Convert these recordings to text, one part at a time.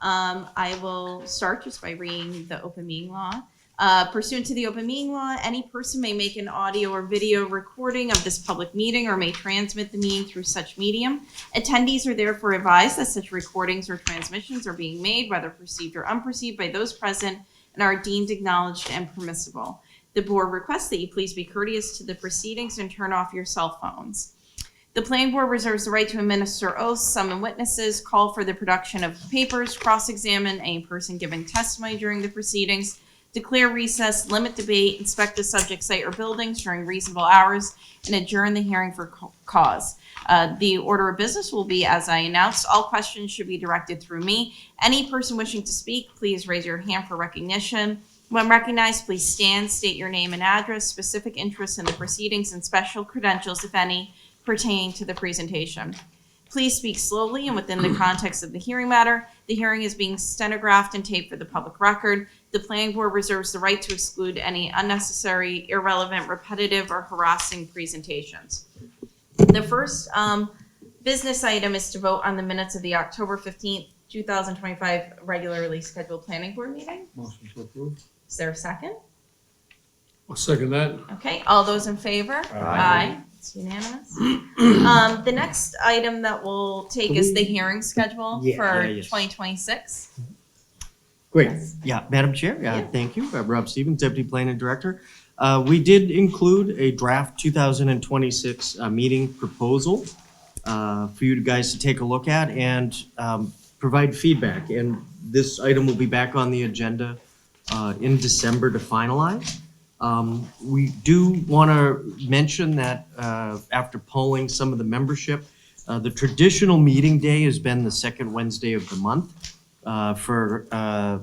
I will start just by reading the open meeting law. Pursuant to the open meeting law, any person may make an audio or video recording of this public meeting or may transmit the meeting through such medium. Attendees are therefore advised that such recordings or transmissions are being made, whether perceived or unperceived, by those present and are deemed acknowledged and permissible. The board requests that you please be courteous to the proceedings and turn off your cell phones. The planning board reserves the right to administer oaths, summon witnesses, call for the production of papers, cross-examine any person giving testimony during the proceedings, declare recess, limit debate, inspect the subject site or buildings during reasonable hours, and adjourn the hearing for cause. The order of business will be as I announced. All questions should be directed through me. Any person wishing to speak, please raise your hand for recognition. When recognized, please stand, state your name and address, specific interests in the proceedings, and special credentials, if any, pertaining to the presentation. Please speak slowly and within the context of the hearing matter. The hearing is being stenographed and taped for the public record. The planning board reserves the right to exclude any unnecessary, irrelevant, repetitive, or harassing presentations. The first business item is to vote on the minutes of the October 15th, 2025 regularly scheduled planning board meeting. Motion to approve. Is there a second? I'll second that. Okay, all those in favor? Aye. It's unanimous. The next item that we'll take is the hearing schedule for 2026. Great. Yes. Yeah, Madam Chair, Yeah. thank you. Rob Stevens, Deputy Planning Director. We did include a draft 2026 meeting proposal for you guys to take a look at and provide feedback. And this item will be back on the agenda in December to finalize. We do want to mention that after polling some of the membership, the traditional meeting day has been the second Wednesday of the month. For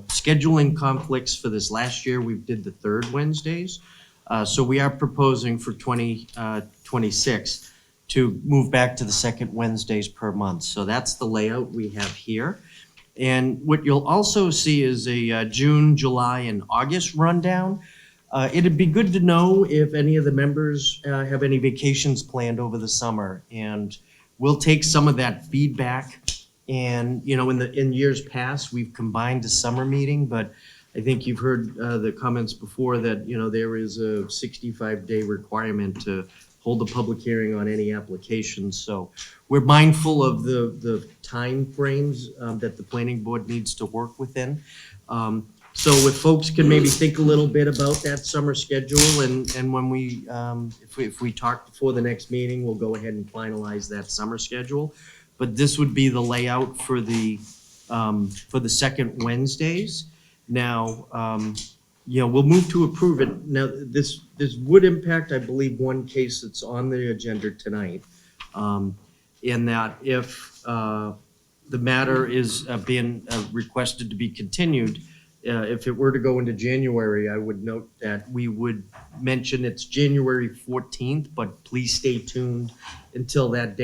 scheduling conflicts for this last year, we did the third Wednesdays. So we are proposing for 2026 to move back to the second Wednesdays per month. So that's the layout we have here. And what you'll also see is a June, July, and August rundown. It'd be good to know if any of the members have any vacations planned over the summer, and we'll take some of that feedback. And in years past, we've combined a summer meeting, but I think you've heard the comments before that there is a 65-day requirement to hold a public hearing on any application. So we're mindful of the time frames that the planning board needs to work within. So if folks can maybe think a little bit about that summer schedule, and when if we talk before the next meeting, we'll go ahead and finalize that summer schedule. But this would be the layout for the second Wednesdays. Now, we'll move to approve it. Now, this would impact, I believe, one case that's on the agenda tonight, in that if the matter is being requested to be continued, if it were to go into January, I would note that we would mention it's January 14th, but please stay tuned until that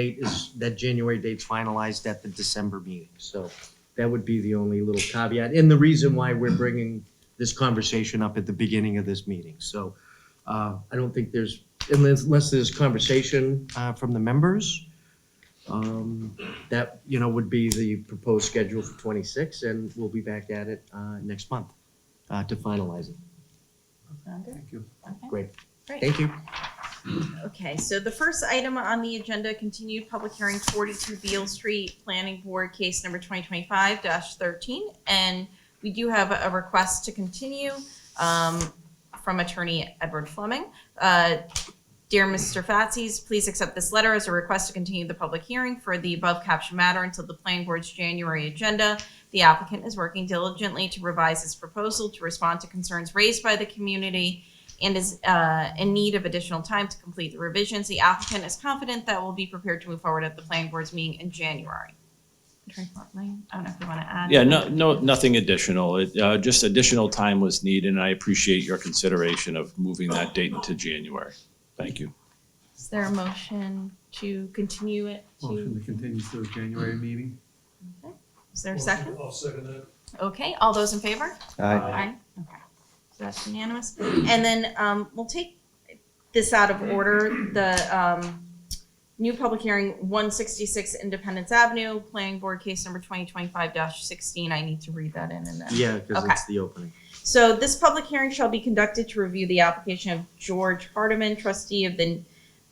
January date's finalized at the December meeting. So that would be the only little caveat, and the reason why we're bringing this conversation up at the beginning of this meeting. So I don't think unless there's conversation from the members, that would be the proposed schedule for 26, and we'll be back at it next month to finalize it. Thank you. Okay. Great. Great. Thank you. Okay, so the first item on the agenda, continued public hearing, 42 Beale Street, Planning Board, case number 2025-13. And we do have a request to continue from attorney Edward Fleming. Dear Mr. Fatsis, please accept this letter as a request to continue the public hearing for the above captioned matter until the planning board's January agenda. The applicant is working diligently to revise his proposal to respond to concerns raised by the community and is in need of additional time to complete the revisions. The applicant is confident that will be prepared to move forward at the planning board's meeting in January. Attorney Fleming, I don't know if you want to add. Yeah, nothing additional. Just additional time was needed, and I appreciate your consideration of moving that date into January. Thank you. Is there a motion to continue it to? Motion to continue to the January meeting. Okay. Is there a second? I'll second that. Okay, all those in favor? Aye. Okay, so that's unanimous. And then we'll take this out of order. New public hearing, 166 Independence Avenue, planning board case number 2025-16. I need to read that in and then. Yeah, because Okay. it's the opening. So this public hearing shall be conducted to review the application of George Hardiman, trustee of the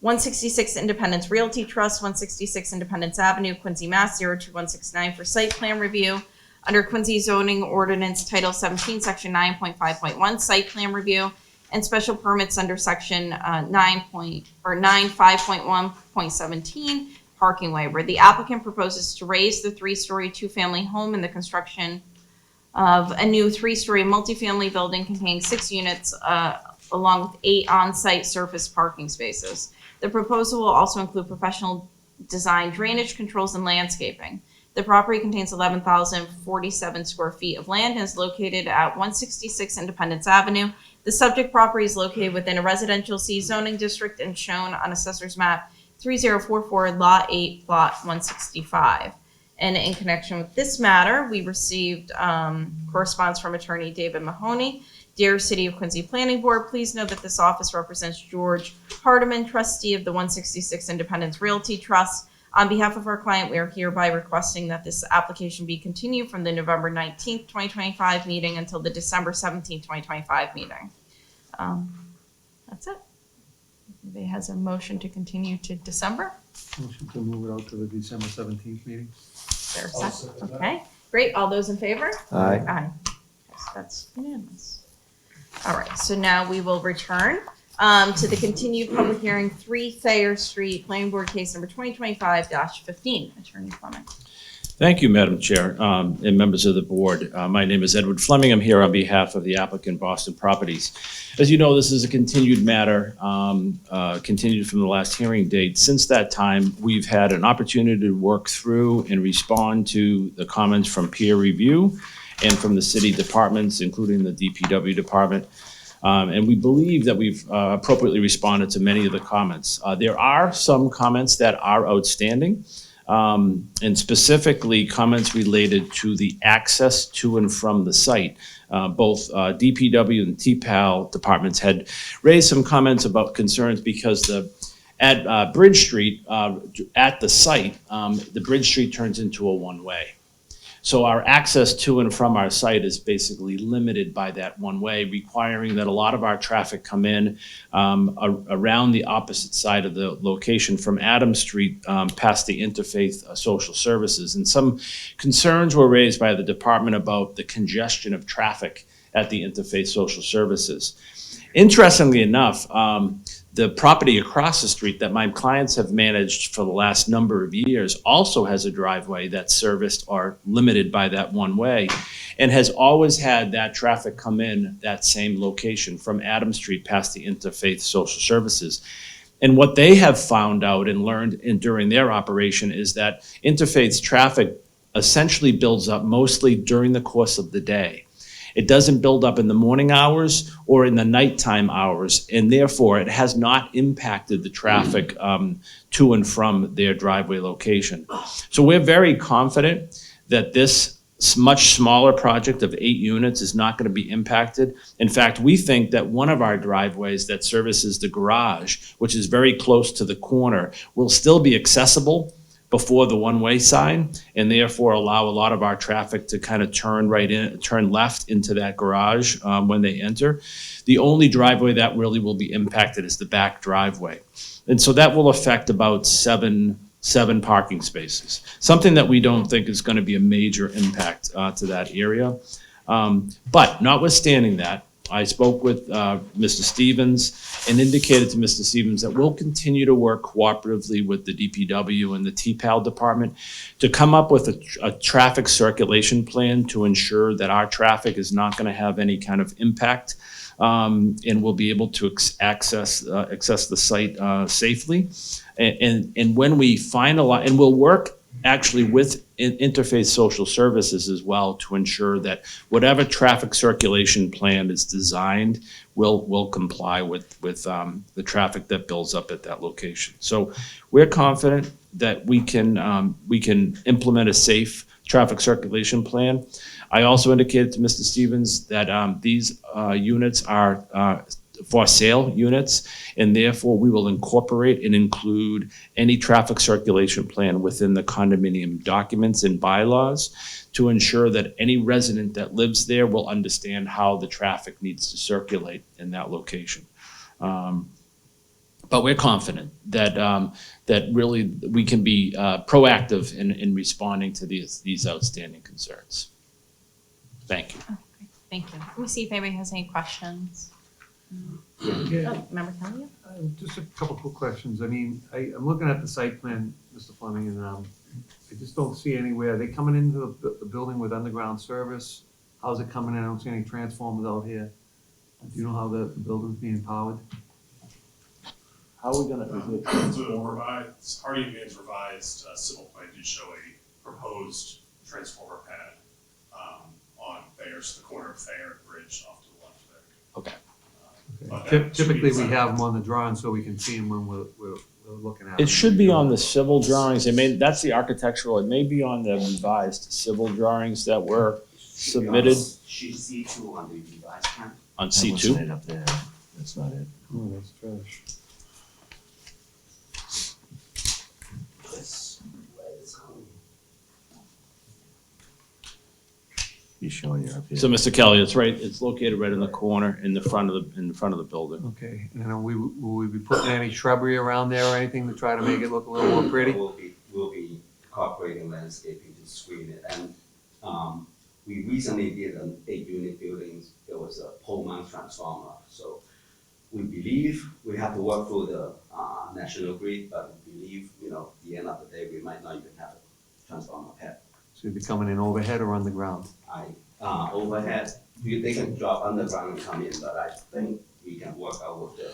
166 Independence Realty Trust, 166 Independence Avenue, Quincy, Mass. 02169 for site plan review under Quincy zoning ordinance Title 17, Section 9.5.1 site plan review and special permits under Section 9.5.1.17 parking waiver. The applicant proposes to raise the three-story two-family home in the construction of a new three-story multifamily building containing 6 units, along with 8 on-site surface parking spaces. The proposal will also include professional design drainage controls and landscaping. The property contains 11,047 square feet of land and is located at 166 Independence Avenue. The subject property is located within a residential C zoning district and shown on Assessor's Map 3044, Lot 8, Lot 165. And in connection with this matter, we received correspondence from Attorney David Mahoney. Dear City of Quincy Planning Board, please know that this office represents George Hardiman, trustee of the 166 Independence Realty Trust. On behalf of our client, we are hereby requesting that this application be continued from the November 19th, 2025 meeting until the December 17th, 2025 meeting. That's it. Anybody has a motion to continue to December? Motion to move it out to the December 17th meeting? There a second? Okay, great. All those in favor? Aye. Aye. Yes, that's unanimous. All right, so now we will return to the continued public hearing, 3 Thayer Street, planning board case number 2025-15. Attorney Fleming. Thank you, Madam Chair, and members of the board. My name is Edward Fleming. I'm here on behalf of the applicant, Boston Properties. As you know, this is a continued matter, continued from the last hearing date. Since that time, we've had an opportunity to work through and respond to the comments from peer review and from the city departments, including the DPW department. And we believe that we've appropriately responded to many of the comments. There are some comments that are outstanding. And specifically comments related to the access to and from the site. Both DPW and TPAL departments had raised some comments about concerns because at Bridge Street, at the site, the Bridge Street turns into a one-way. So our access to and from our site is basically limited by that one way, requiring that a lot of our traffic come in around the opposite side of the location from Adams Street past the Interfaith Social Services. And some concerns were raised by the department about the congestion of traffic at the Interfaith Social Services. Interestingly enough, the property across the street that my clients have managed for the last number of years also has a driveway that's serviced or limited by that one way and has always had that traffic come in that same location from Adams Street past the Interfaith Social Services. And what they have found out and learned during their operation is that Interfaith's traffic essentially builds up mostly during the course of the day. It doesn't build up in the morning hours or in the nighttime hours, and therefore it has not impacted the traffic to and from their driveway location. So we're very confident that this much smaller project of 8 units is not going to be impacted. In fact, we think that one of our driveways that services the garage, which is very close to the corner, will still be accessible before the one-way sign, and therefore allow a lot of our traffic to kind of turn left into that garage when they enter. The only driveway that really will be impacted is the back driveway. And so that will affect about seven parking spaces, something that we don't think is going to be a major impact to that area. But notwithstanding that, I spoke with Mr. Stevens and indicated to Mr. Stevens that we'll continue to work cooperatively with the DPW and the TPAL department to come up with a traffic circulation plan to ensure that our traffic is not going to have any kind of impact and we'll be able to access the site safely. And when we finalize, and we'll work actually with Interfaith Social Services as well to ensure that whatever traffic circulation plan is designed will comply with the traffic that builds up at that location. So we're confident that we can implement a safe traffic circulation plan. I also indicated to Mr. Stevens that these units are for sale units, and therefore we will incorporate and include any traffic circulation plan within the condominium documents and bylaws to ensure that any resident that lives there will understand how the traffic needs to circulate in that location. But we're confident that, that really we can be proactive in responding to these outstanding concerns. Thank you. Okay, thank you. Let me see if anybody has any questions. Yeah, Oh, Member Kelly? just a couple quick questions. I mean, I'm looking at the site plan, Mr. Fleming, and I just don't see anywhere. Are they coming into the building with underground service? How's it coming in? I don't see any transformers out here. Do you know how the building's being powered? How are we gonna? The Harding Man's revised civil plan did show a proposed transformer pad on Thayer's, the corner of Thayer and Bridge off to the left there. Okay. But that should be Typically, we designed. have them on the drawing so we can see them when we're looking at them. It should be on the civil drawings. It may, that's the architectural. It may be on the revised civil drawings that were submitted Sheet C2 on the revised plan. on That wasn't C2. it up there. That's not it. Oh, that's trash. This, where it's coming. He's showing you up here. So, Mr. Kelly, it's right, it's located right in the corner in the front of the building. Okay, and then will we be putting any shrubbery around there or anything to try to make it look a little more pretty? We'll be incorporating landscaping to screen it. And we recently did an 8-unit building. There was a pole mount transformer. So we believe we have to work through the national grid, but we believe, at the end of the day, we might not even have a transformer pad. So you'll be coming in overhead or underground? Overhead, they can drop underground and come in, but I think we can work out with the.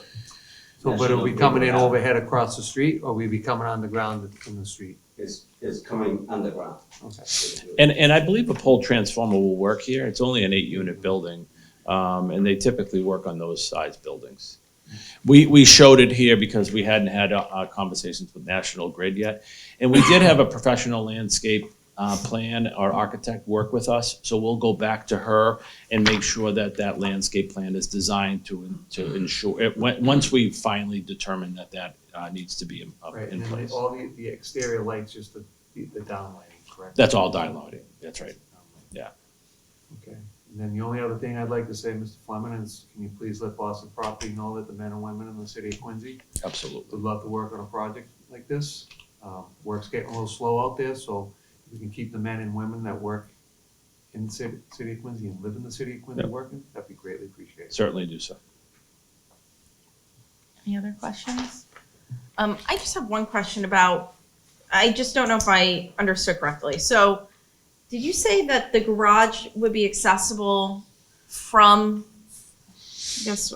So, but it'll be coming in overhead across the street, or will we be coming underground in the street? It's coming underground. Okay. And I believe a pole transformer will work here. It's only an 8-unit building, and they typically work on those size buildings. We showed it here because we hadn't had conversations with National Grid yet. And we did have a professional landscape plan, our architect work with us. So we'll go back to her and make sure that that landscape plan is designed to ensure, once we finally determine that needs to be Right, in and then place. all the exterior lights, just the downlighting, correct? That's all downloading, that's right. Yeah. Okay, and then the only other thing I'd like to say, Mr. Fleming, is can you please let Boston Property know that the men and women in the city of Quincy Absolutely. would love to work on a project like this. Work's getting a little slow out there, so if we can keep the men and women that work in the city of Quincy and live in the city of Quincy Yep. working, that'd be greatly appreciated. Certainly do so. Any other questions? I just have one question about, I just don't know if I understood correctly. So did you say that the garage would be accessible from, I guess,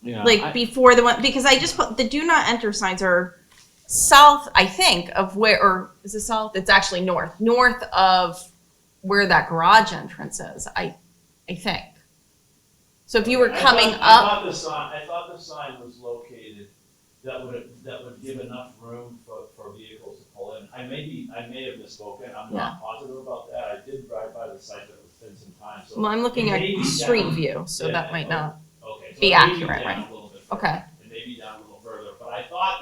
Yeah. like before the one, because I just put, the do not enter signs are south, I think, of where, or is it south? It's actually north of where that garage entrance is, I think. So if you were coming up, I thought the sign was located, that would give enough room for vehicles to pull in. I may have misspoken, I'm not positive about that. I did drive by the site, but it's been some time, so. well, I'm looking at maybe street down- view, so yeah, that might not. Okay, so be it may accurate, down right? a little bit further. Okay. It may be down a little further, but I thought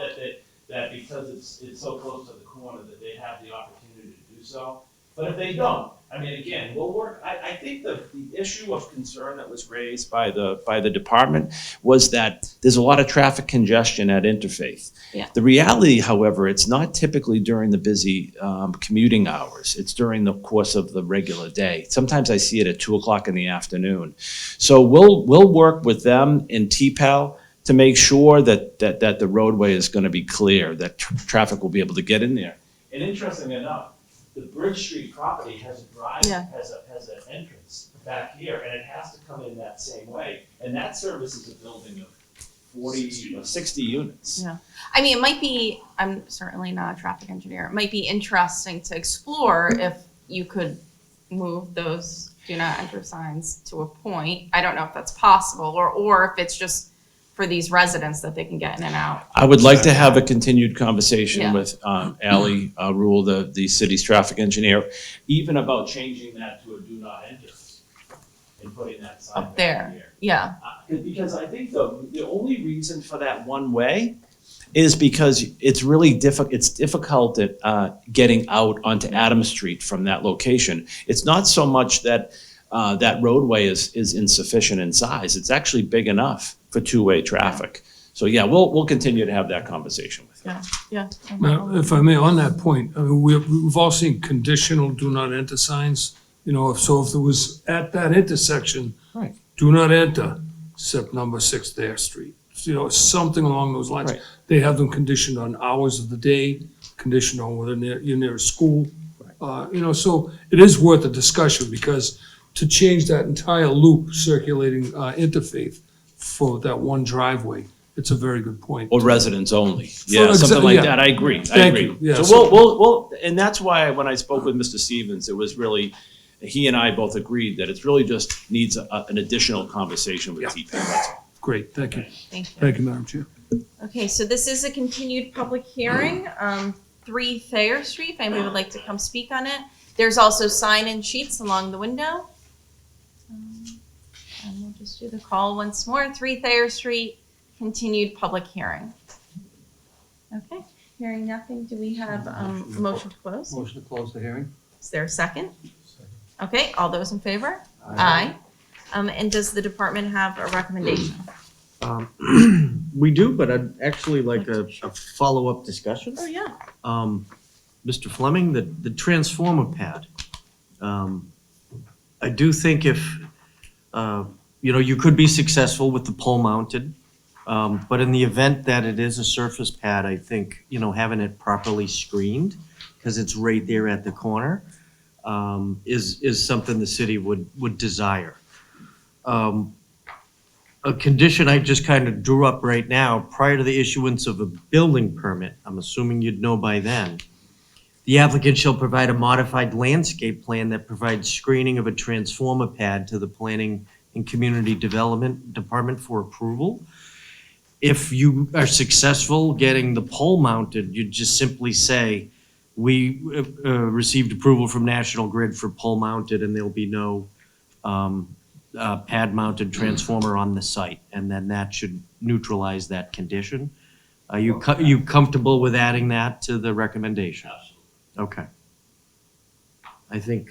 that because it's so close to the corner that they'd have the opportunity to do so. But if they don't, I mean, again, we'll work, I think the issue of concern that was raised by the department was that there's a lot of traffic congestion at Interfaith. Yeah. The reality, however, it's not typically during the busy commuting hours. It's during the course of the regular day. Sometimes I see it at 2:00 in the afternoon. So we'll work with them in TPAL to make sure that the roadway is going to be clear, that traffic will be able to get in there. And interestingly enough, the Bridge Street property has a drive, Yeah. has an entrance back here, and it has to come in that same way. And that services a building of 60 units. Yeah. I mean, it might be, I'm certainly not a traffic engineer, it might be interesting to explore if you could move those do not enter signs to a point. I don't know if that's possible, or if it's just for these residents that they can get in and out. I would like to have a continued conversation Yeah. with Ally Rule, the city's traffic engineer, even about changing that to a do not enter and putting that sign Up back there. here. Yeah, Because I think the only reason for that one way is because it's really difficult at getting out onto Adams Street from that location. It's not so much that that roadway is insufficient in size. It's actually big enough for two-way traffic. So yeah, we'll continue to have that conversation with you. yeah. Now, if I may, on that point, I mean, we've all seen conditional do not enter signs. You know, so if there was at that intersection, Right. do not enter, except number 6 Thayer Street. You know, something along those lines. Right. They have them conditioned on hours of the day, conditioned on whether you're near a school. You know, so it is worth a discussion, because to change that entire loop circulating interfaith for that one driveway, it's a very good point. Or residents only. Yeah, something like yeah. that. I agree. I Thank agree. you. Yeah, So we'll, and that's why when I spoke with Mr. Stevens, it was really, he and I both agreed that it's really just needs an additional conversation with Yeah. TP. That's all. Great, thank you. Thank you. Thank you, Madam Chair. Okay, so this is a continued public hearing, 3 Thayer Street, if anybody would like to come speak on it. There's also sign-in sheets along the window. And we'll just do the call once more, 3 Thayer Street, continued public hearing. Okay, hearing nothing, do we have a motion to close? Motion to close the hearing? Is there a second? Okay, all those in favor? Aye. And does the department have a recommendation? We do, but I'd actually like a follow-up discussion. Oh, yeah. Mr. Fleming, the transformer pad. I do think if, you know, you could be successful with the pole mounted, but in the event that it is a surface pad, I think, you know, having it properly screened, because it's right there at the corner, is something the city would desire. A condition I just kind of drew up right now, prior to the issuance of a building permit, I'm assuming you'd know by then, the applicant shall provide a modified landscape plan that provides screening of a transformer pad to the Planning and Community Development Department for approval. If you are successful getting the pole mounted, you just simply say, we received approval from National Grid for pole mounted, and there'll be no pad mounted transformer on the site, and then that should neutralize that condition. Are you comfortable with adding that to the recommendation? Okay. I think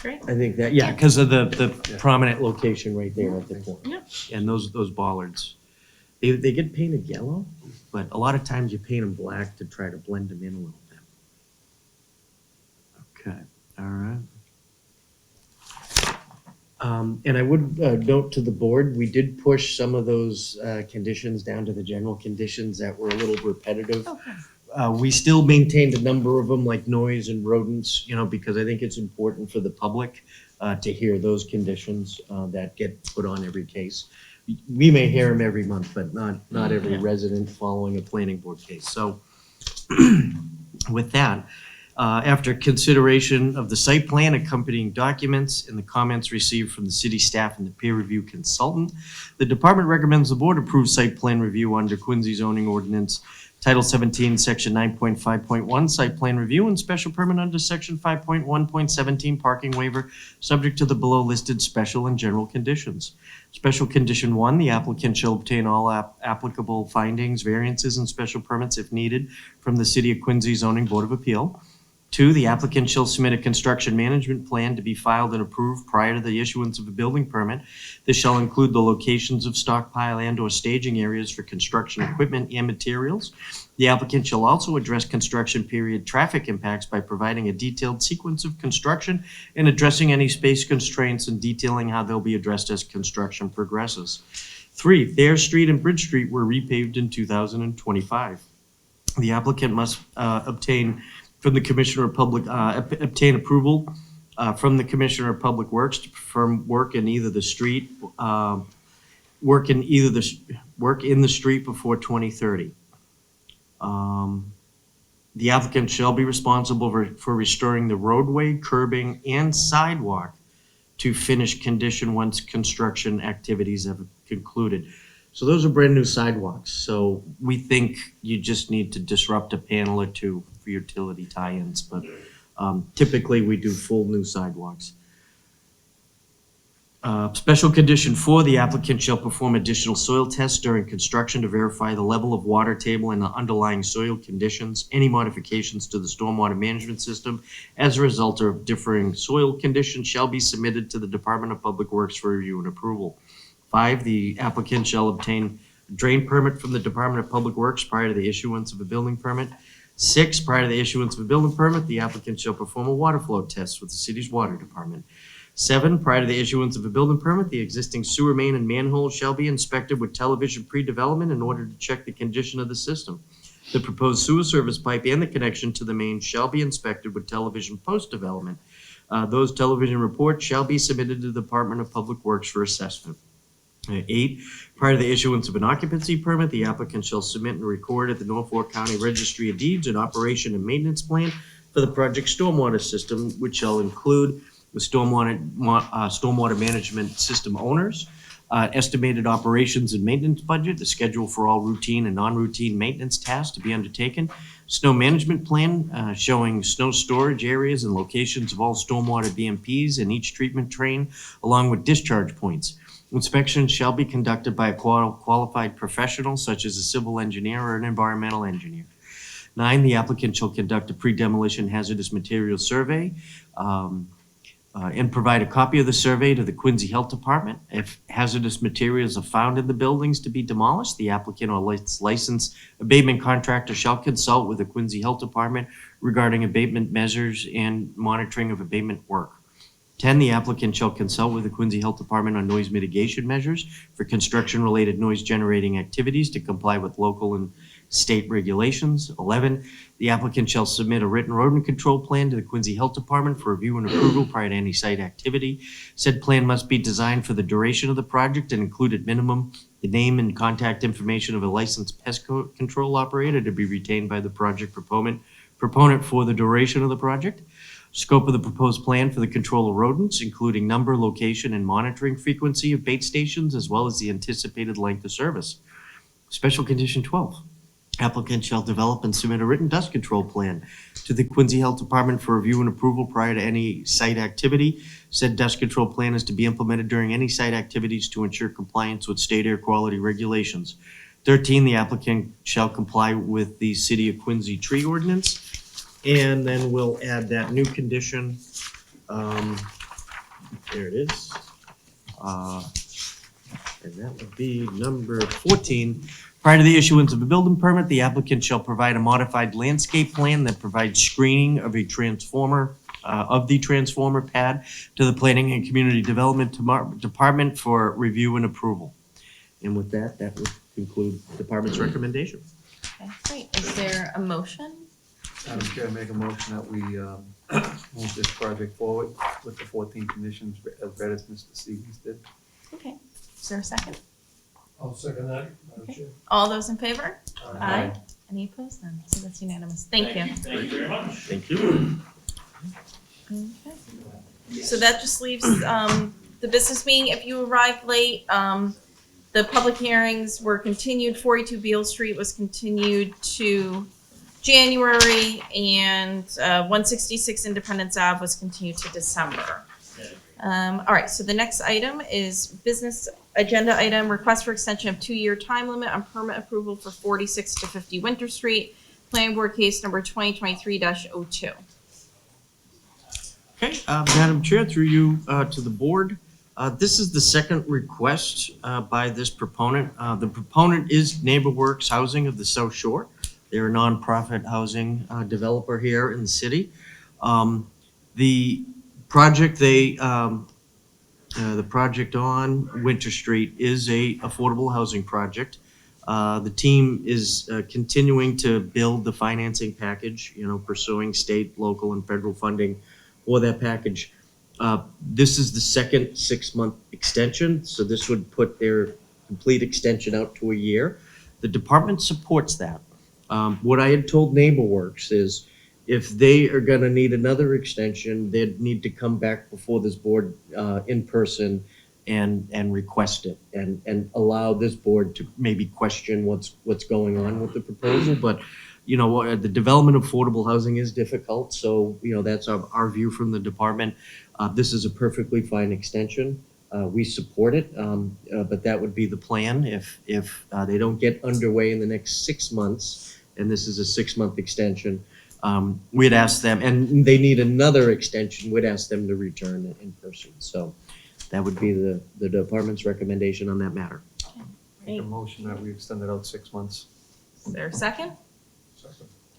Great. that, yeah, because of the prominent location right there at the corner. Yeah. And those bollards, they get painted yellow, but a lot of times you paint them black to try to blend them in a little bit. Okay, all right. And I would note to the board, we did push some of those conditions down to the general conditions that were a little repetitive. Okay. We still maintained a number of them, like noise and rodents, you know, because I think it's important for the public to hear those conditions that get put on every case. We may hear them every month, but not every Yeah. resident following a planning board case. So with that, after consideration of the site plan, accompanying documents, and the comments received from the city staff and the peer review consultant, the department recommends the board approve site plan review under Quincy zoning ordinance Title 17, Section 9.5.1, site plan review and special permit under Section 5.1.17, parking waiver, subject to the below listed special and general conditions. Special condition 1, the applicant shall obtain all applicable findings, variances, and special permits if needed from the City of Quincy Zoning Board of Appeal. 2, the applicant shall submit a construction management plan to be filed and approved prior to the issuance of a building permit. This shall include the locations of stockpile and/or staging areas for construction equipment and materials. The applicant shall also address construction period traffic impacts by providing a detailed sequence of construction and addressing any space constraints and detailing how they'll be addressed as construction progresses. 3, Thayer Street and Bridge Street were repaved in 2025. The applicant must obtain from the Commissioner of Public, obtain approval from the Commissioner of Public Works to perform work in either the street, work in the street before 2030. The applicant shall be responsible for restoring the roadway, curbing, and sidewalk to finished condition once construction activities have concluded. So those are brand new sidewalks. So we think you just need to disrupt a panel or two for utility tie-ins, but typically we do full new sidewalks. Special condition 4, the applicant shall perform additional soil tests during construction to verify the level of water table and the underlying soil conditions. Any modifications to the stormwater management system as a result of differing soil conditions shall be submitted to the Department of Public Works for review and approval. 5, the applicant shall obtain a drain permit from the Department of Public Works prior to the issuance of a building permit. 6, prior to the issuance of a building permit, the applicant shall perform a water flow test with the city's water department. 7, prior to the issuance of a building permit, the existing sewer main and manhole shall be inspected with television pre-development in order to check the condition of the system. The proposed sewer service pipe and the connection to the main shall be inspected with television post-development. Those television reports shall be submitted to the Department of Public Works for assessment. 8, prior to the issuance of an occupancy permit, the applicant shall submit and record at the Norfolk County Registry of Deeds an operation and maintenance plan for the project stormwater system, which shall include the stormwater management system owners, estimated operations and maintenance budget, the schedule for all routine and non-routine maintenance tasks to be undertaken, snow management plan showing snow storage areas and locations of all stormwater BMPs in each treatment train, along with discharge points. Inspections shall be conducted by a qualified professional such as a civil engineer or an environmental engineer. 9, the applicant shall conduct a pre-demolition hazardous materials survey and provide a copy of the survey to the Quincy Health Department. If hazardous materials are found in the buildings to be demolished, the applicant or licensed abatement contractor shall consult with the Quincy Health Department regarding abatement measures and monitoring of abatement work. 10, the applicant shall consult with the Quincy Health Department on noise mitigation measures for construction-related noise-generating activities to comply with local and state regulations. 11, the applicant shall submit a written rodent control plan to the Quincy Health Department for review and approval prior to any site activity. Said plan must be designed for the duration of the project and include at minimum the name and contact information of a licensed pest control operator to be retained by the project proponent for the duration of the project. Scope of the proposed plan for the control of rodents, including number, location, and monitoring frequency of bait stations, as well as the anticipated length of service. Special condition 12. Applicant shall develop and submit a written dust control plan to the Quincy Health Department for review and approval prior to any site activity. Said dust control plan is to be implemented during any site activities to ensure compliance with state air quality regulations. 13, the applicant shall comply with the City of Quincy tree ordinance. And then we'll add that new condition. There it is. And that would be number 14. Prior to the issuance of a building permit, the applicant shall provide a modified landscape plan that provides screening of a transformer, of the transformer pad to the Planning and Community Development Department for review and approval. And with that, that would conclude the department's recommendation. Okay, great. Is there a motion? Madam Chair, I make a motion that we move this project forward with the 14 conditions as read as Mr. Stevens did. Okay. Is there a second? I'll second that, Madam Chair. All those in favor? Aye. Any opposed? None. So that's unanimous. Thank you. Thank you very much. Thank you. Okay. So that just leaves the business meeting. If you arrived late, the public hearings were continued. 42 Beale Street was continued to January, and 166 Independence Ave was continued to December. All right, so the next item is business agenda item, request for extension of 2-year time limit on permit approval for 46 to 50 Winter Street, planning board case number 2023-02. Okay, Madam Chair, through you to the board. This is the second request by this proponent. The proponent is NeighborWorks Housing of the South Shore. They're a nonprofit housing developer here in the city. The project the project on Winter Street is a affordable housing project. The team is continuing to build the financing package, pursuing state, local, and federal funding for that package. This is the second 6-month extension, so this would put their complete extension out to a year. The department supports that. What I had told NeighborWorks is if they are gonna need another extension, they'd need to come back before this board in person and request it and allow this board to maybe question what's going on with the proposal. But the development of affordable housing is difficult, so that's our view from the department. This is a perfectly fine extension. we support it, but that would be the plan if they don't get underway in the next 6 months, and this is a 6-month extension. We'd ask them, and they need another extension, we'd ask them to return in person. So that would be the department's recommendation on that matter. Make a motion that we extend it out 6 months. Is there a second?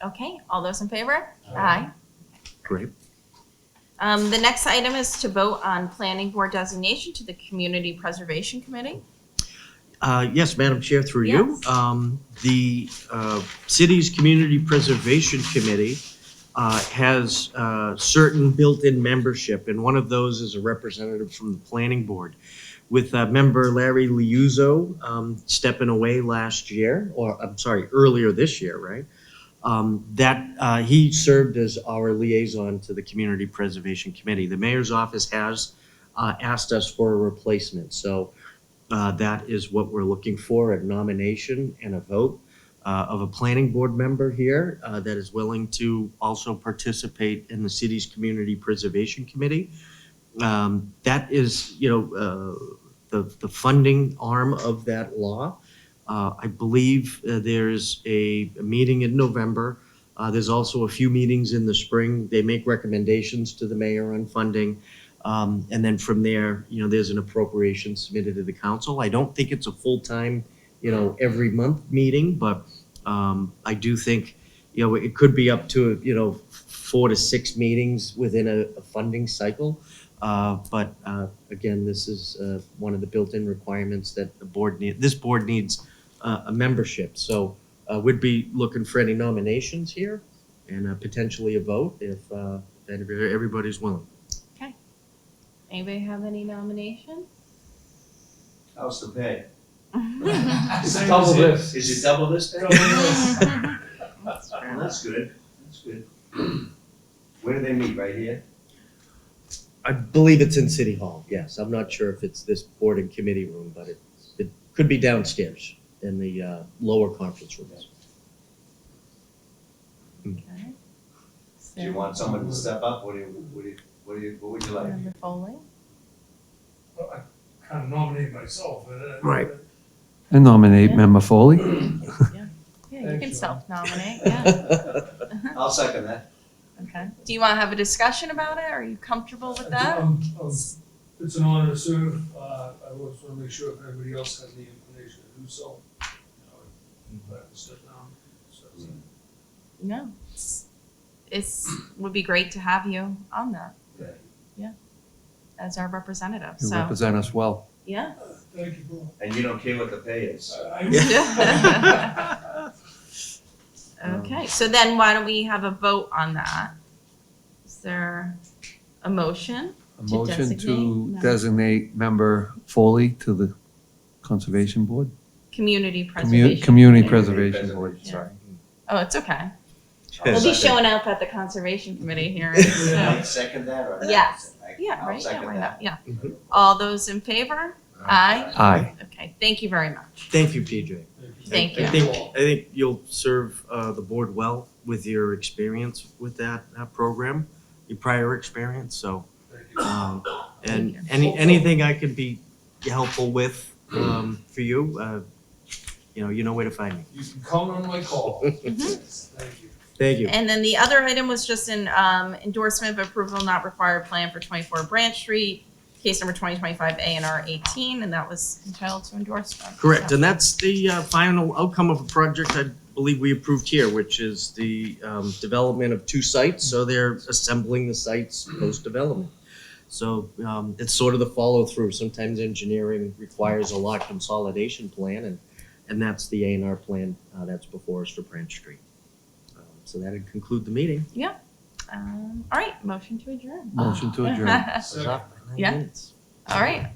Okay, all those in favor? Aye. Great. The next item is to vote on planning board designation to the Community Preservation Committee. Yes, Madam Chair, through you. The city's Community Preservation Committee has certain built-in membership, and one of those is a representative from the planning board. With member Larry Liuzzo stepping away earlier this year, right? He served as our liaison to the Community Preservation Committee. The mayor's office has asked us for a replacement, so that is what we're looking for, a nomination and a vote of a planning board member here that is willing to also participate in the city's Community Preservation Committee. That is, the funding arm of that law. I believe there's a meeting in November. There's also a few meetings in the spring. They make recommendations to the mayor on funding. And then from there, there's an appropriation submitted to the council. I don't think it's a full-time, every month meeting, but I do think, it could be up to, 4 to 6 meetings within a funding cycle. But again, this is one of the built-in requirements that this board needs a membership. So we'd be looking for any nominations here and potentially a vote if everybody's willing. Anybody have any nominations? How's the pay? It's double this. Is it double this pay? That's true. Well, that's good, that's good. Where do they meet, right here? I believe it's in City Hall, yes. I'm not sure if it's this board and committee room, but it could be downstairs in the lower conference rooms. Okay. Do you want someone to step up, what would you like? Member Foley? Well, I kind of nominate myself. Right. I nominate Member Foley. Yeah, you Thank can you. self-nominate, yeah. I'll second that. Okay. Do you want to have a discussion about it? Are you comfortable with that? It's an honor to serve. I always want to make sure if everybody else has the inclination to do so. I have to step down. So, No. Would be great to have you on that. Yeah. As our representative, You so, represent us well. yeah. Thank you, bro. And you don't care what the pay is? Okay, so then why don't we have a vote on that? Is there a motion? A To motion designate to member. designate Member Foley to the Conservation Board? Community preservation. Community Committee. Preservation Board, Yeah. sorry. Oh, it's okay. I'll We'll be second- showing up at the conservation committee hearing, so. I second that or? Yes. I- Yeah, I'll right, yeah, second why that. not, yeah. Mhm. All those in favor? Aye. Aye. Okay, thank you very much. Thank you, PJ. Thank I you. think you'll serve the board well with your experience with that program, your prior experience, so. And anything I could be helpful with for you, you know where to find me. You can count on my call. Thank you. Thank you. And then the other item was just an endorsement of approval not required plan for 24 Branch Street, case number 2025 A&R 18, and that was entitled to endorsement. Correct, So- and that's the final outcome of a project I believe we approved here, which is the development of 2 sites, so they're assembling the sites post-development. So it's sort of the follow-through. Sometimes engineering requires a lot consolidation plan, and that's the A&R plan that's before us for Branch Street. So that'd conclude the meeting. All right, motion to adjourn. Motion to adjourn. It's off by 9 Yeah. minutes. All right,